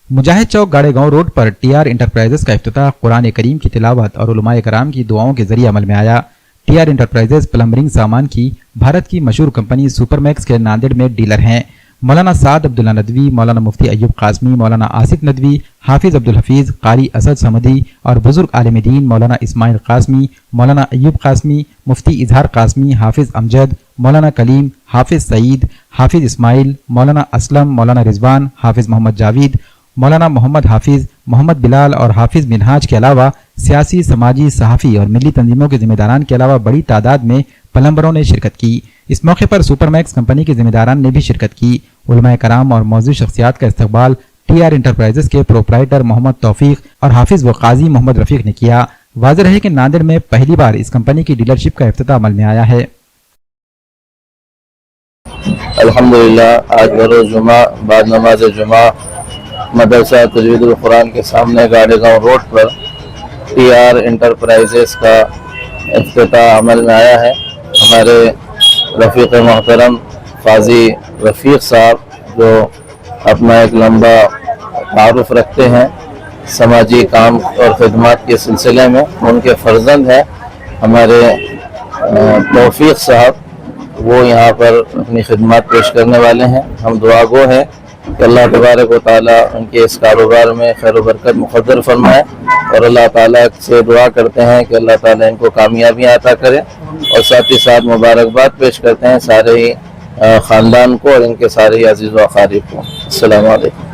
मुजाहिद चौक गाड़े गांव रोड पर टीआर इंटरप्राइजेस का इफ्तिताह कुरान करीम की तिलावत और उलमाए कराम की दुआओं के जरिए अमल में आया। टीआर इंटरप्राइजेस प्लम्बरिंग सामान की भारत की मशहूर कंपनी सुपरमैक्स के नांदेड़ में डीलर हैं। मौलाना साद अब्दुल्ला नदवी, मौलाना मुफ्ती अय्यूब कासमी, मौलाना आसिफ नदवी, हाफिज अब्दुल हफीज, कारी असद समदी और बुजुर्ग आलिम दीन मौलाना इस्माइल कासमी, मौलाना अय्यूब कासमी, मुफ्ती इजहार कासमी, हाफिज अमजद, मौलाना कलीम, हाफिज सईद, हाफिज इस्माइल, मौलाना असलम, मौलाना रिजवान, हाफिज मोहम्मद जावेद, मौलाना मोहम्मद हाफिज, मोहम्मद बिलाल और हाफिज मिनहाज के अलावा सियासी, समाजी, सहाफ़ी और मिली तंजीमों के जिम्मेदारान के अलावा बड़ी तादाद में प्लम्बरों ने शिरकत की। इस मौके पर सुपरमैक्स कंपनी के जिम्मेदारान ने भी शिरकत की। उलमाए कराम और मौजूद शख्सियात का इस्तकबाल टीआर इंटरप्राइजेस के प्रोपराइटर मोहम्मद तौफीक और हाफिज व काजी मोहम्मद रफीक ने किया। वाज़ेह रहे कि नांदेड़ में पहली बार इस कंपनी की डीलरशिप का इफ्तिताह अमल में आया है। अल्हम्दुलिल्लाह आज बरोज़ जुमा बाद नमाज जुमा मदरसा तजवीदुल कुरान के सामने गाड़े गाँव रोड पर टीआर इंटरप्राइजेस का इफ्तिताह अमल में आया है। हमारे रफ़ीक मोहतरम क़ाज़ी रफ़ीक साहब जो अपना एक लंबा तारुफ़ रखते हैं समाजी काम और ख़िदमत के सिलसिले में, उनके फ़र्जंद हैं हमारे तौफ़ीक साहब, वो यहाँ पर अपनी खिदमत पेश करने वाले हैं। हम दुआ गो हैं कि अल्लाह तबारक व तआला उनके इस कारोबार में खैर व बरकत मुक़द्दर फरमाए और अल्लाह ताला से दुआ करते हैं कि अल्लाह ताला इनको कामयाबी अता करे और साथ ही साथ मुबारकबाद पेश करते हैं सारे ही ख़ानदान को और इनके सारे ही अज़ीज़ व अक़ारिब को। अस्सलामु अलैकुम।